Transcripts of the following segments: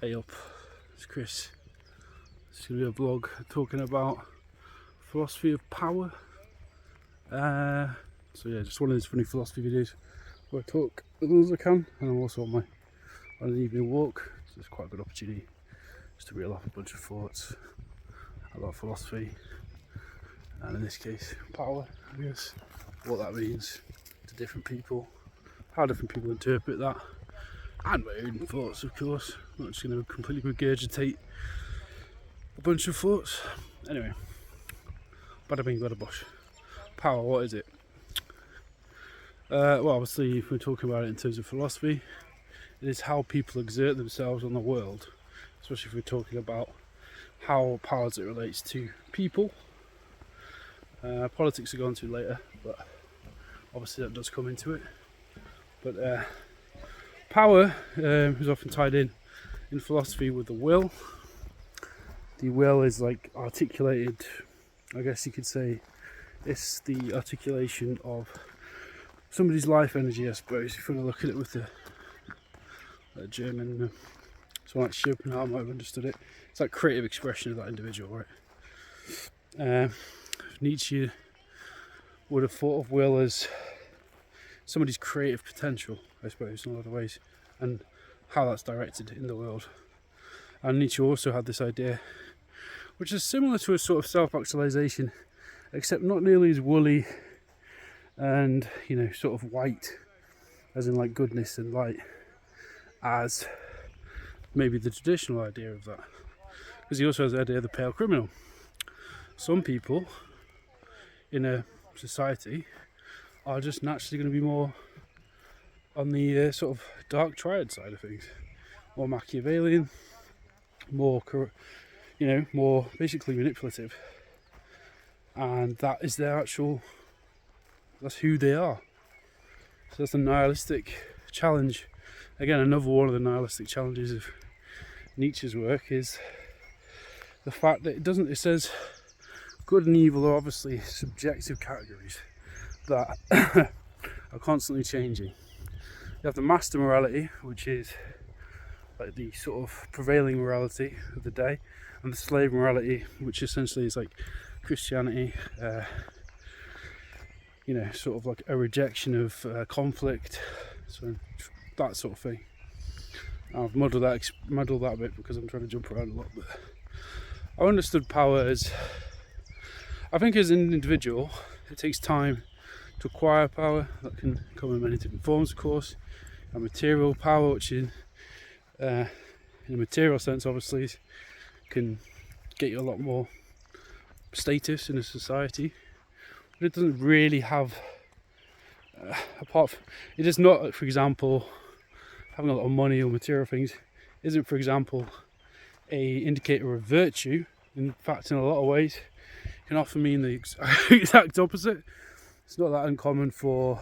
Hey up, it's Chris. It's going to be a vlog talking about philosophy of power. So yeah, just one of those funny philosophy videos where I talk as long as I can, and I'm also on an evening walk, so it's quite a good opportunity just to reel off a bunch of thoughts about philosophy, and in this case, power, I guess, what that means to different people, how different people interpret that, and my own thoughts, of course. I'm not just going to completely regurgitate a bunch of thoughts. Anyway, bada bing, bada bosh. Power, what is it? Well, obviously, if we're talking about it in terms of philosophy, it is how people exert themselves on the world, especially if we're talking about how power as it relates to people. Politics will go on to later, but obviously that does come into it. But power is often tied in philosophy with the will. The will is like articulated, I guess you could say, it's the articulation of somebody's life energy, I suppose, if you want to look at it with the German, someone like Schopenhauer might have understood it. It's like creative expression of that individual, right? Nietzsche would have thought of will as somebody's creative potential, I suppose, in a lot of ways, and how that's directed in the world. And Nietzsche also had this idea, which is similar to a sort of self-actualization, except not nearly as woolly and, you know, sort of white, as in like goodness and light, as maybe the traditional idea of that. Because he also has the idea of the pale criminal. Some people in a society are just naturally going to be more on the sort of dark triad side of things, more Machiavellian, more more basically manipulative, and that is that's who they are. So that's the nihilistic challenge. Again, another one of the nihilistic challenges of Nietzsche's work is the fact that it says good and evil are obviously subjective categories that are constantly changing. You have the master morality, which is like the sort of prevailing morality of the day, and the slave morality, which essentially is like Christianity, sort of like a rejection of conflict, so that sort of thing. I've muddled that a bit because I'm trying to jump around a lot, but I understood power as, I think as an individual, it takes time to acquire power. That can come in many different forms, of course. And material power, which in a material sense, obviously, can get you a lot more status in a society. But it doesn't really have, it is not, for example, having a lot of money or material things isn't, for example, a indicator of virtue. In fact, in a lot of ways, it can often mean the exact opposite. It's not that uncommon for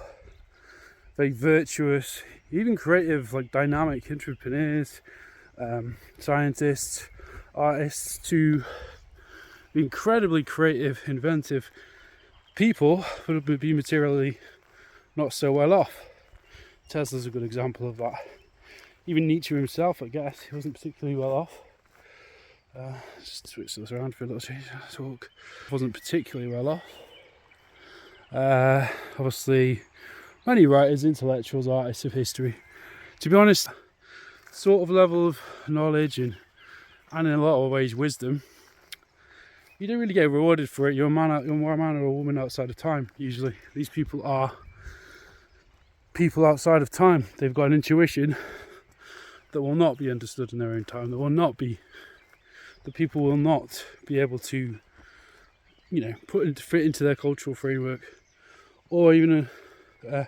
very virtuous, even creative, like dynamic entrepreneurs, scientists, artists, to be incredibly creative, inventive people, but would be materially not so well off. Tesla's a good example of that. Even Nietzsche himself, I guess, he wasn't particularly well off. Just switch this around for a little change. Talk. Wasn't particularly well off. Obviously, many writers, intellectuals, artists of history. To be honest, sort of level of knowledge and in a lot of ways wisdom, you don't really get rewarded for it. You're more a man or a woman outside of time. Usually, these people are people outside of time. They've got an intuition that will not be understood in their own time. The people will not be able to, fit into their cultural framework, or even a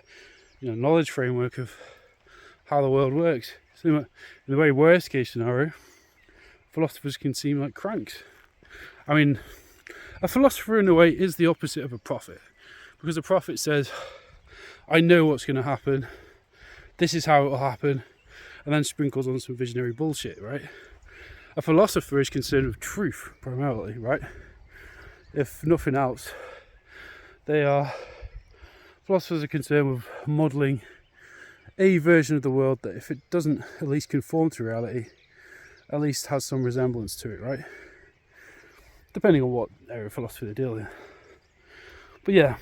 knowledge framework of how the world works. So in the very worst case scenario, philosophers can seem like cranks. I mean, a philosopher in a way is the opposite of a prophet, because a prophet says, I know what's going to happen, this is how it will happen, and then sprinkles on some visionary bullshit, right? A philosopher is concerned with truth primarily, right? If nothing else, philosophers are concerned with modelling a version of the world that, if it doesn't at least conform to reality, at least has some resemblance to it, right? Depending on what area of philosophy they deal in. But yeah,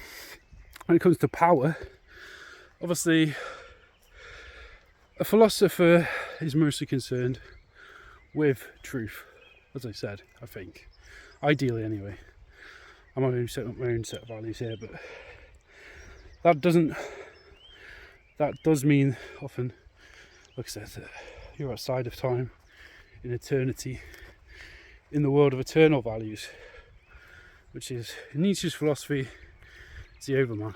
when it comes to power, obviously a philosopher is mostly concerned with truth, as I said, I think. Ideally anyway. I'm not going to set up my own set of values here, but that does mean often, like I said, that you're outside of time, in eternity, in the world of eternal values, which is in Nietzsche's philosophy, it's the overman.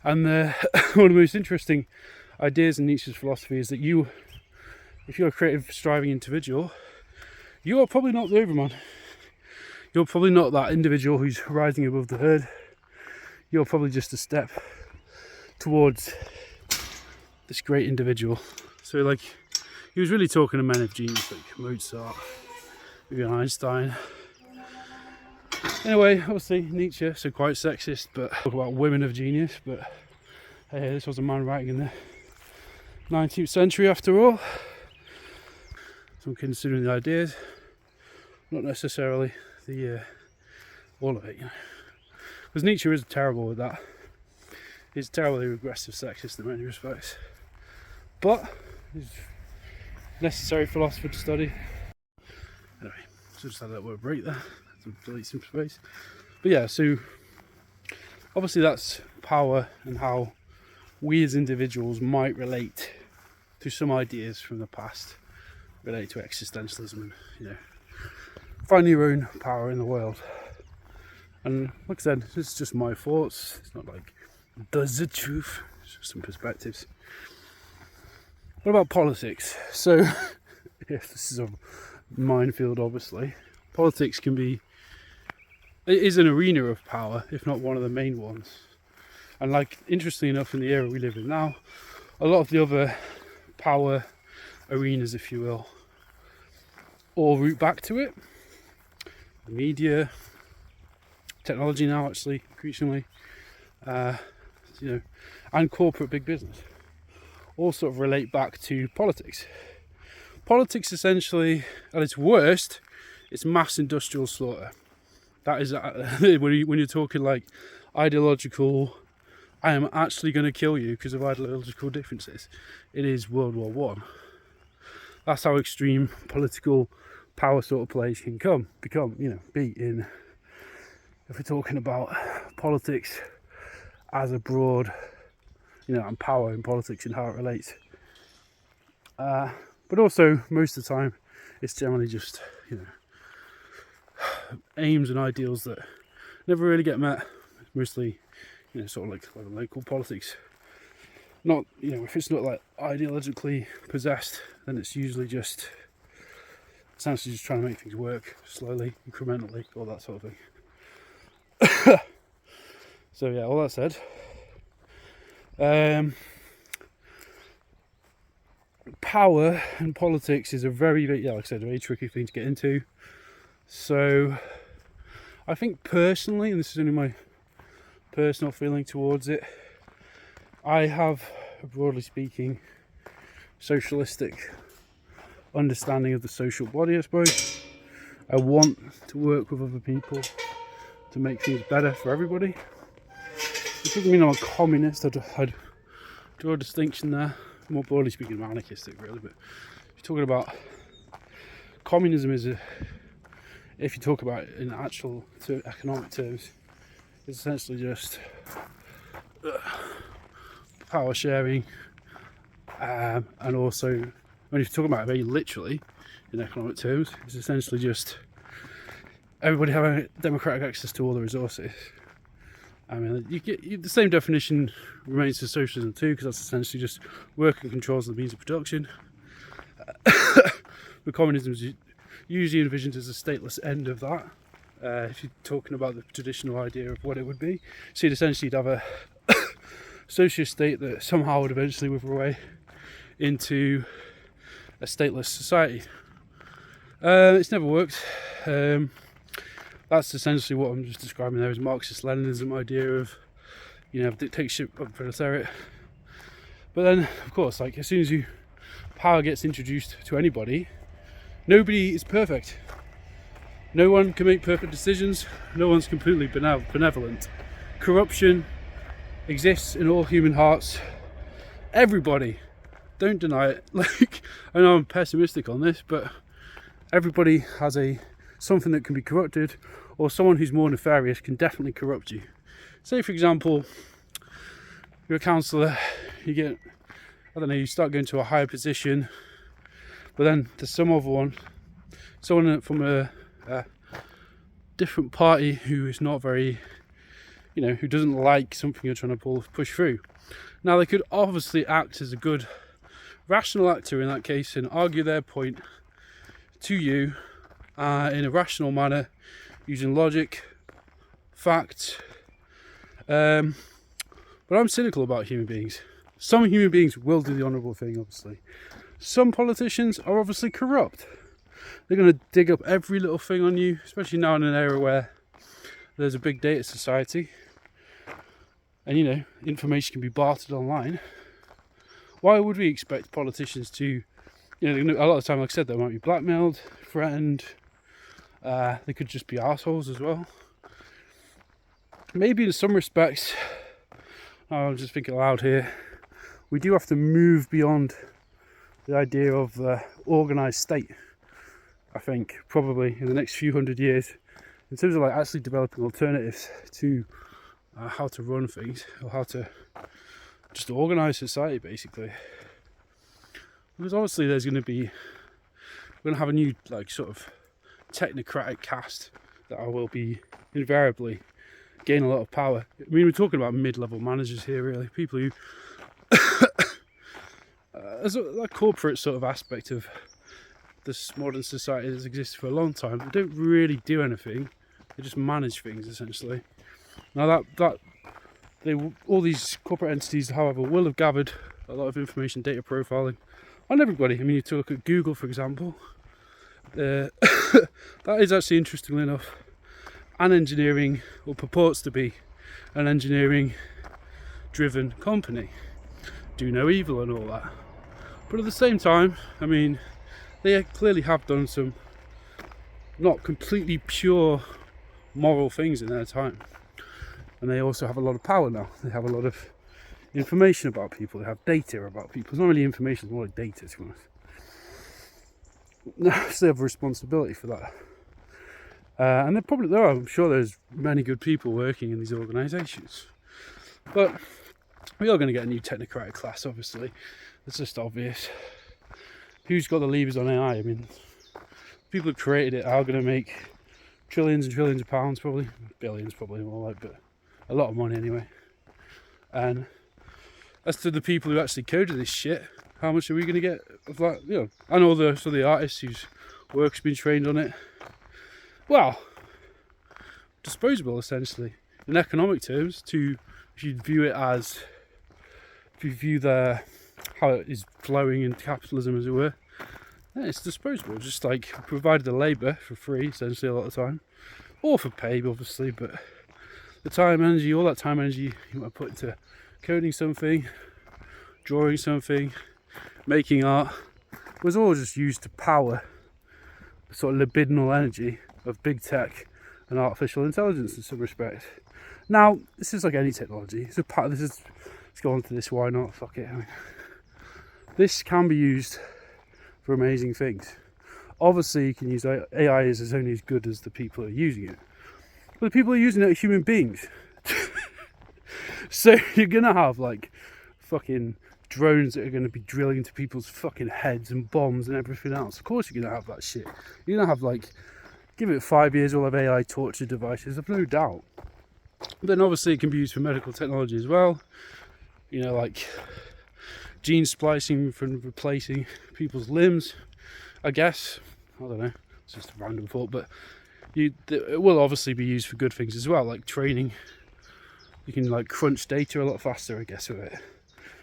And one of the most interesting ideas in Nietzsche's philosophy is that if you're a creative, striving individual, you are probably not the overman. You're probably not that individual who's rising above the herd. You're probably just a step towards this great individual. So like, he was really talking to men of genius like Mozart, maybe Einstein. Anyway, obviously Nietzsche, so quite sexist, but talk about women of genius, but hey, this was a man writing in the 19th century after all. So I'm considering the ideas, not necessarily the all of it, you know. Because Nietzsche is terrible with that. He's terribly regressive sexist in many respects. But he's a necessary philosopher to study. Anyway, so just had that word break there. Delete some space. But yeah, so obviously that's power and how we as individuals might relate to some ideas from the past, relate to existentialism and, you know, find your own power in the world. And like I said, it's just my thoughts. It's not like the truth. It's just some perspectives. What about politics? So, yes, this is a minefield, obviously. Politics it is an arena of power, if not one of the main ones. And like, interestingly enough, in the era we live in now, a lot of the other power arenas, if you will, all root back to it. The media, technology now, actually, increasingly, you know, and corporate big business, all sort of relate back to politics. Politics, essentially, at its worst, it's mass industrial slaughter. That is when you're talking like ideological, I am actually going to kill you because of ideological differences. It is World War One. That's how extreme political power sort of plays can be in. If we're talking about politics as a broad, and power in politics and how it relates. But also, most of the time, it's generally just, aims and ideals that never really get met. It's mostly, sort of like local politics. Not, if it's not like ideologically possessed, then it's usually just essentially just trying to make things work slowly, incrementally, all that sort of thing. So yeah, all that said, power and politics is a very, like I said, a very tricky thing to get into. So I think personally, and this is only my personal feeling towards it, I have, broadly speaking, socialistic understanding of the social body, I suppose. I want to work with other people to make things better for everybody. It doesn't mean I'm a communist. I'd draw a distinction there. More broadly speaking, I'm anarchistic, really. But if you're talking about communism, if you talk about it in actual economic terms, it's essentially just power sharing, and also when you're talking about it very literally in economic terms, it's essentially just everybody having democratic access to all the resources. I mean, the same definition remains for socialism too, because that's essentially just worker controls the means of production. But communism is usually envisioned as a stateless end of that. If you're talking about the traditional idea of what it would be, so you'd have a socialist state that somehow would eventually wither away into a stateless society. It's never worked. That's essentially what I'm just describing there, is Marxist-Leninism idea of, dictatorship of proletariat. But then, of course, like as soon as power gets introduced to anybody, Nobody is perfect. No one can make perfect decisions. No one's completely benevolent. Corruption exists in all human hearts. Everybody, don't deny it. Like, I know I'm pessimistic on this, but everybody has something that can be corrupted, or someone who's more nefarious can definitely corrupt you. Say, for example, you're a counsellor, you get, I don't know, you start going to a higher position, but then there's someone from a different party who is not very, who doesn't like something you're trying to push through. Now, they could obviously act as a good, rational actor in that case and argue their point to you in a rational manner, using logic, facts. But I'm cynical about human beings. Some human beings will do the honourable thing, obviously. Some politicians are obviously corrupt. They're going to dig up every little thing on you, especially now in an era where there's a big data society and, information can be bartered online. Why would we expect politicians to, a lot of the time, like I said, they might be blackmailed, threatened, they could just be assholes as well. Maybe in some respects, I'm just thinking aloud here, we do have to move beyond the idea of the organised state. I think probably in the next few hundred years, in terms of like actually developing alternatives to how to run things, or how to just organise society basically. Because obviously we're going to have a new like sort of technocratic caste that will be invariably gain a lot of power. I mean, we're talking about mid-level managers here, really, people who there's a corporate sort of aspect of this modern society that's existed for a long time. They don't really do anything; they just manage things essentially. Now all these corporate entities, however, will have gathered a lot of information, data profiling on everybody. I mean, you look at Google, for example. That is actually, interestingly enough, an engineering, or purports to be an engineering-driven company. Do no evil and all that. But at the same time, I mean, they clearly have done some not completely pure moral things in their time. And they also have a lot of power now. They have a lot of information about people. They have data about people. It's not really information, it's more like data, to be honest. Now, so they have a responsibility for that. And I'm sure there's many good people working in these organisations. But we are going to get a new technocratic class, obviously. It's just obvious. Who's got the levers on AI? I mean, people who created it are going to make trillions and trillions of pounds, probably. Billions, probably more like, but a lot of money anyway. And as to the people who actually coded this shit, how much are we going to get of that? And all the artists whose work's been trained on it. Well, disposable essentially. In economic terms, if you view how it is flowing in capitalism, as it were, then it's disposable. Just like provided the labour for free, essentially, a lot of the time, or for pay, obviously. But the time, energy, all that time, energy you might put into coding something, drawing something, making art, was all just used to power the sort of libidinal energy of big tech and artificial intelligence in some respects. Now, this is like any technology. Let's go on to this. Why not? Fuck it. I mean, this can be used for amazing things. Obviously, you can use AI is only as good as the people who are using it. But the people who are using it are human beings. So you're gonna have like fucking drones that are going to be drilling into people's fucking heads and bombs and everything else. Of course you're going to have that shit. You're going to have, like, give it 5 years, we'll have AI torture devices, I've no doubt. But then obviously it can be used for medical technology as well. Like gene splicing for replacing people's limbs, I guess. I don't know, it's just a random thought, but it will obviously be used for good things as well, like training. You can like crunch data a lot faster, I guess, with it.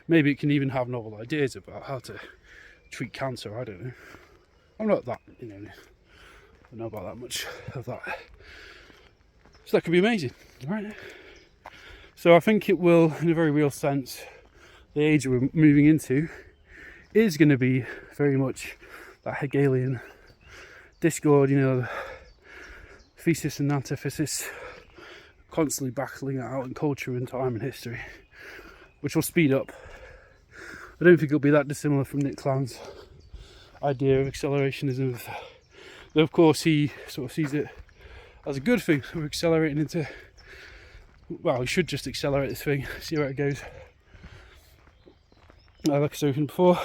Maybe it can even have novel ideas about how to treat cancer, I don't know. I'm not that, I don't know about that much of that. So that could be amazing, right? So I think it will, in a very real sense, the age we're moving into is going to be very much that Hegelian discord, you know, thesis and antithesis, constantly battling it out in culture and time and history, which will speed up. I don't think it'll be that dissimilar from Nick Clown's idea of accelerationism. Though of course he sort of sees it as a good thing. We're accelerating into, well, we should just accelerate this thing, see where it goes. Like I was saying before,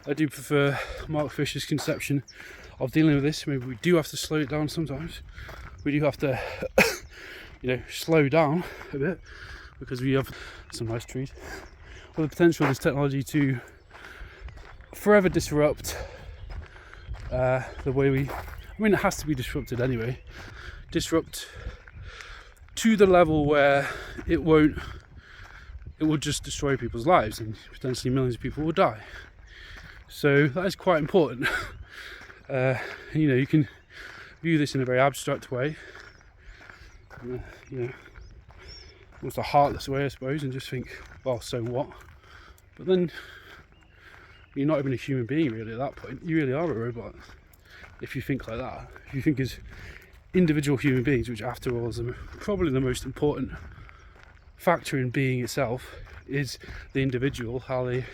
I do prefer Mark Fisher's conception of dealing with this. Maybe we do have to slow it down sometimes. We do have to, you know, slow down a bit because we have some nice trees. Well, the potential of this technology to forever disrupt the way we, I mean, it has to be disrupted anyway. Disrupt to the level where it will just destroy people's lives and potentially millions of people will die. So that is quite important. You know, you can view this in a very abstract way, you know, almost a heartless way, I suppose, and just think, well, so what? But then you're not even a human being really at that point. You really are a robot if you think like that. If you think as individual human beings, which after all is probably the most important factor in being itself, is the individual, how they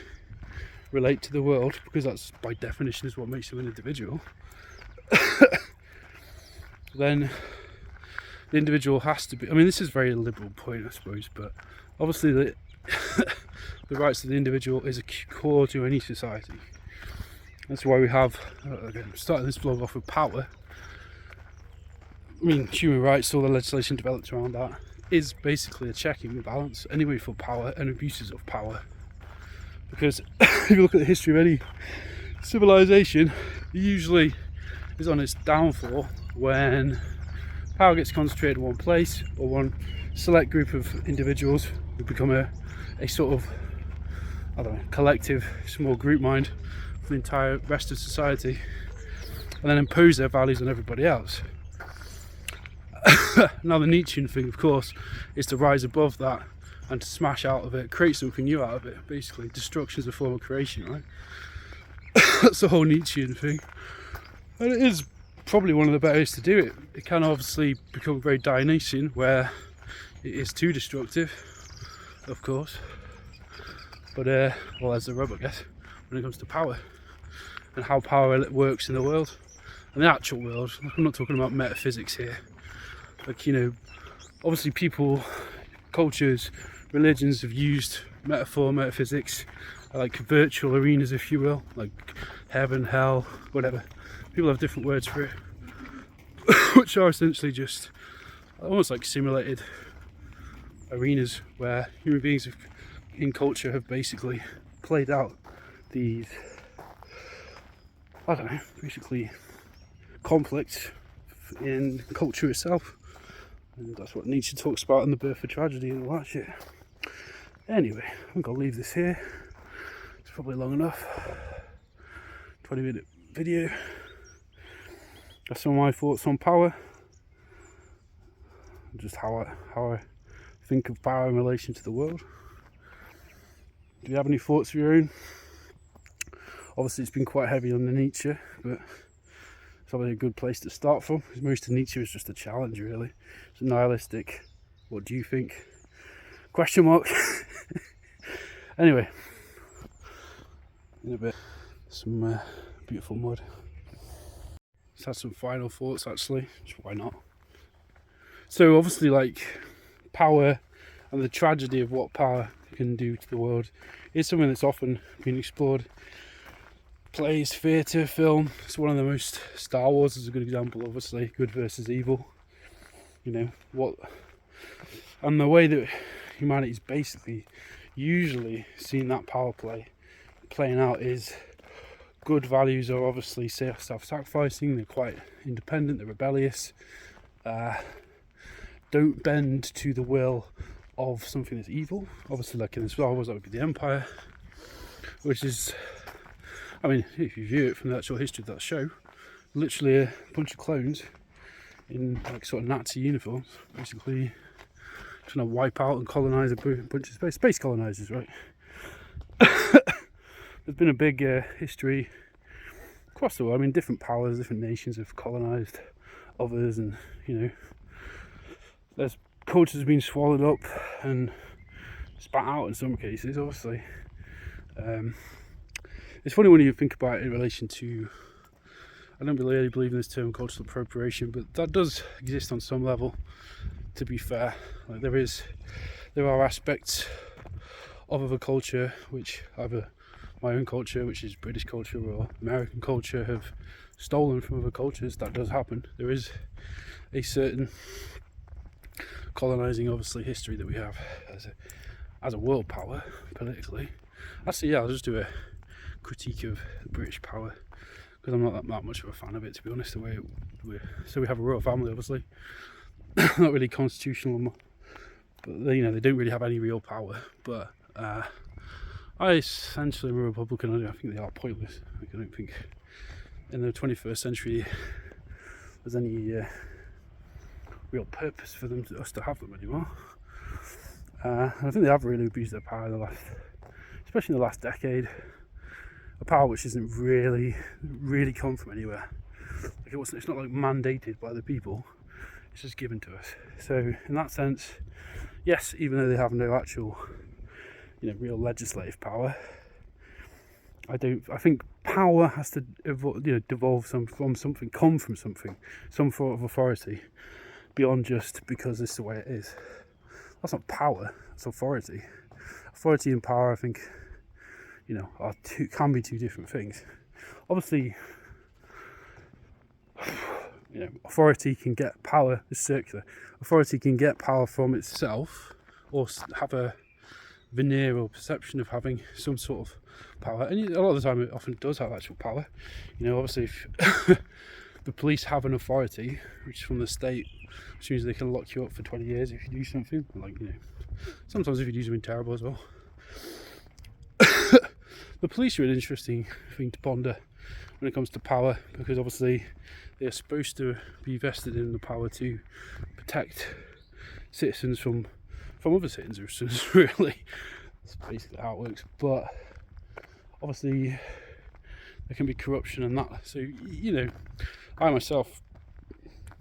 relate to the world, because that's by definition is what makes you an individual. Then the individual has to be, I mean, this is a very liberal point, I suppose, but obviously the the rights of the individual is a core to any society. That's why we have, again, starting this vlog off with power. I mean, human rights, all the legislation developed around that is basically a checking and balance anyway for power and abuses of power. Because if you look at the history of any civilization, it usually is on its downfall when power gets concentrated in one place or one select group of individuals who become a sort of, I don't know, collective small group mind for the entire rest of society, and then impose their values on everybody else. Now the Nietzschean thing, of course, is to rise above that and to smash out of it, create something new out of it. Basically, destruction is a form of creation, right? That's the whole Nietzschean thing, and it is probably one of the better ways to do it. It can obviously become very Dionysian, where it is too destructive, of course. But well, there's the rub, I guess, when it comes to power and how power works in the world and the actual world. I'm not talking about metaphysics here. Like, you know, obviously people, cultures, religions have used metaphor, metaphysics, like virtual arenas, if you will, like heaven, hell, whatever. People have different words for it, which are essentially just almost like simulated arenas where human beings in culture have basically played out these, I don't know, basically conflict in culture itself. And that's what Nietszche talks about in The Birth of Tragedy and all that shit. Anyway, I think I'll leave this here. It's probably long enough. 20-minute video. That's some of my thoughts on power. Just how I think of power in relation to the world. Do you have any thoughts of your own? Obviously it's been quite heavy on the Nietszche, but it's probably a good place to start from, because most of Nietszche is just a challenge, really. It's nihilistic. What do you think? Question mark. Anyway, in a bit, some beautiful mud. Let's have some final thoughts, actually. Why not? So obviously, like, power and the tragedy of what power can do to the world is something that's often been explored. Plays, theatre, film. It's one of the most. Star Wars is a good example, obviously. Good versus evil. You know what, and the way that humanity's basically usually seen that power playing out is good values are obviously self-sacrificing. They're quite independent. They're rebellious. Don't bend to the will of something that's evil. Obviously, like in Star Wars, that would be the Empire, which is, I mean, if you view it from the actual history of that show, literally a bunch of clones in like sort of Nazi uniforms, basically trying to wipe out and colonise a bunch of space colonisers, right? There's been a big history across the world. I mean, different powers, different nations have colonised others, and there's cultures being swallowed up and spat out in some cases, obviously. It's funny when you think about it in relation to, I don't really believe in this term cultural appropriation, but that does exist on some level, to be fair. Like there are aspects of other culture which either my own culture, which is British culture, or American culture, have stolen from other cultures. That does happen. There is a certain colonising, obviously, history that we have as a world power politically. Actually, yeah, I'll just do a critique of the British power, because I'm not that much of a fan of it, to be honest. So we have a royal family, obviously, not really constitutional, but they don't really have any real power. But I essentially am a Republican. I think they are pointless. I don't think in the 21st century there's any real purpose for us to have them anymore. And I think they have really abused their power especially in the last decade. A power which isn't really come from anywhere. Like it's not like mandated by the people. It's just given to us. So in that sense, yes, even though they have no actual real legislative power, I think power has to devolve from something, come from something, some form of authority, beyond just because this is the way it is. That's not power, that's authority. Authority and power, I think, can be two different things. Obviously, authority can get power, it's circular. Authority can get power from itself, or have a veneer or perception of having some sort of power, and a lot of the time it often does have actual power. Obviously, if the police have an authority which is from the state, which means they can lock you up for 20 years if you do something, sometimes if you do something terrible as well. The police are an interesting thing to ponder when it comes to power, because obviously they are supposed to be vested in the power to protect citizens from other citizens, really. That's basically how it works. But obviously there can be corruption and that. So, I myself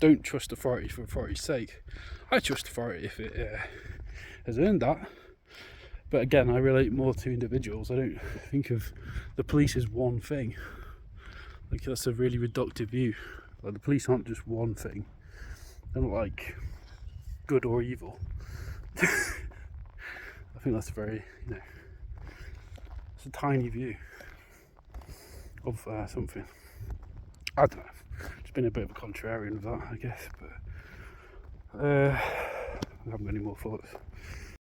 don't trust authority for authority's sake. I trust authority if it has earned that. But again, I relate more to individuals. I don't think of the police as one thing. Like, that's a really reductive view. Like, the police aren't just one thing. They're not like good or evil. I think that's a very, it's a tiny view of something. I don't know. It's been a bit of a contrarian of that, I guess, but I haven't got any more thoughts.